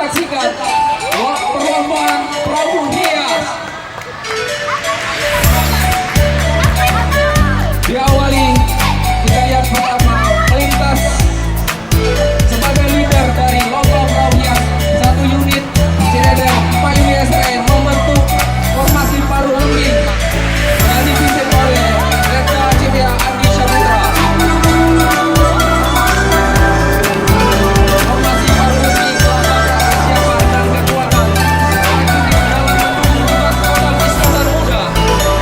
saksikan perlombaan perahu hias. Diawali kita lihat pertama melintas sebagai leader dari lomba perahu hias 1 unit Ciledug 4 unit SRN membentuk formasi paruh lembing yang dipimpin oleh Rekta Civia Andi Saputra. Formasi paruh lembing melambangkan kesiapan dan kekuatan prajurit dalam mendukung modal Iskandar Muda,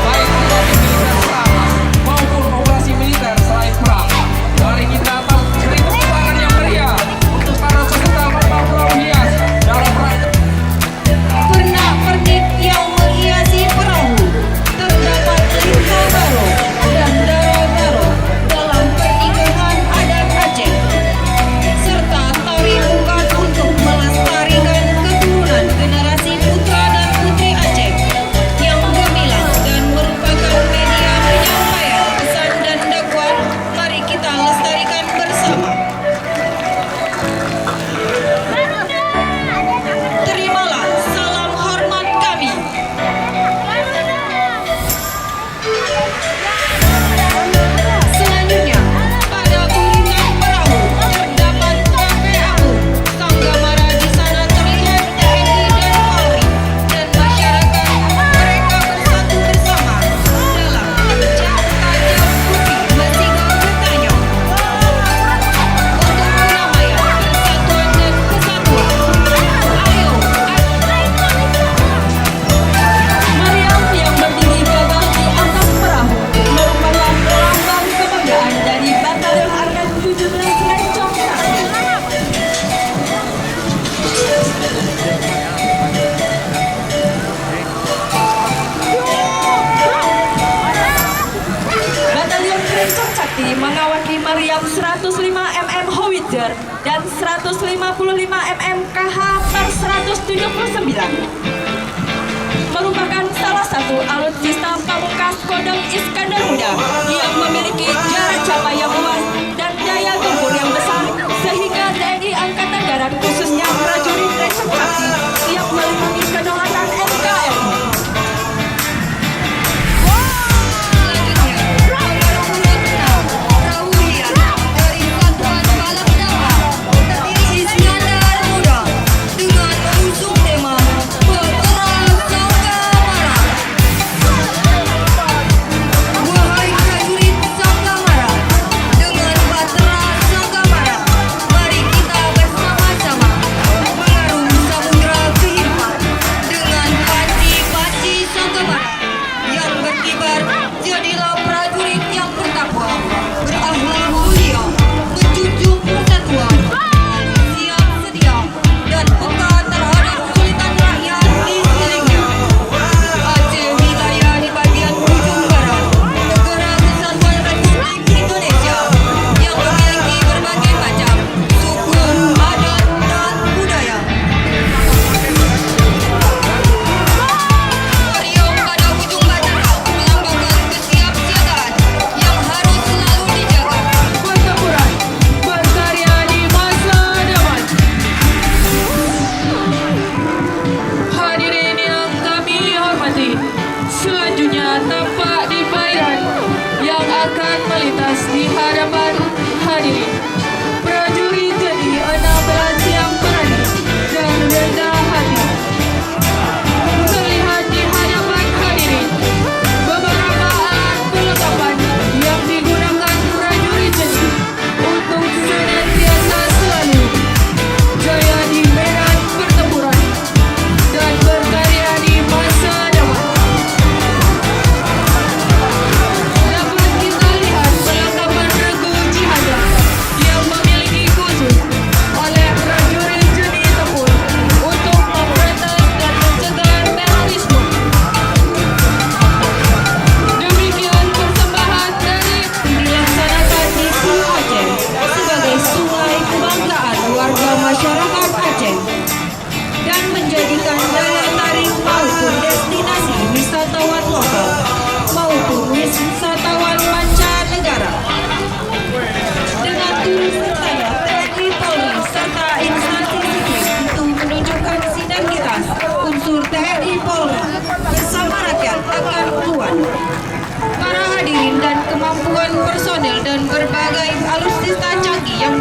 baik operasi militer perang maupun operasi militer selain perang. Mari kita beri tepuk tangan yang meriah untuk para peserta lomba perahu hias dalam rangka pernak-pernik yang menghiasi perahu. Terdapat lintah baro dan daro-daro dalam pernikahan adat Aceh, serta tari ungkat untuk melestarikan keturunan generasi putra dan putri Aceh yang gemilang dan merupakan media penyampaian pesan dan dakwah. Mari kita lestarikan bersama. Terimalah salam hormat kami. Selanjutnya, pada uringan perahu terdapat KPAU Sanggamara. Di sana terlihat TNI dan Polri dan masyarakat. Mereka bersatu bersama dalam Jam Tajam Putih Masiga bertanya untuk perdamaian, persatuan dan kesatuan. Ayo, Mariam yang berdiri gagah di atas perahu merupakan lambang kebanggaan dari Batalion Armet 17 Rencong 1. Batalion Rencong Sakti mengawaki Mariam 105 mm Howitzer dan 155 mm KH per 179. Merupakan salah satu alutsista pamungkas Kodam Iskandar Muda yang memiliki jarak capai yang luas dan daya tempur yang besar, sehingga TNI Angkatan Darat khususnya prajurit Rencong Sakti siap melindungi kedaulatan NKRI. Selanjutnya, nomor urut 6, perahu hias dari Satuan Balap Darat terdiri Iskandar Muda dengan mengusung tema Bergerak Sanggamara. Wahai prajurit Sanggamara, dengan Batara Sanggamara, mari kita bersama-sama mengarungi samudra kehidupan dengan panci-panci Sanggamara yang berkibar. Jadilah prajurit yang bertakwa, berakhlak mulia, menjunjung persatuan, siap sedia dan peka terhadap kesulitan rakyat di sekelilingnya. Aceh wilayah di bagian ujung barat Negara Kesatuan Republik Indonesia yang memiliki berbagai macam suku, adat, dan budaya. Meriam pada ujung batara melambangkan kesiapsiagaan yang harus selalu dijaga. Pertempuran berkarya di masa depan. Hadirin yang kami hormati, selanjutnya tampak di bayan yang akan melintas di hadapan hadirin. Prajurit jadi 16 yang berani dan rendah hati. Terlihat di hadapan hadirin beberapa alat perlengkapan yang digunakan prajurit jadi untuk senantiasa selalu jaya di medan pertempuran dan berkarya di masa depan. Dapat kita lihat perlengkapan regu jihad dan berbagai alutsista canggih yang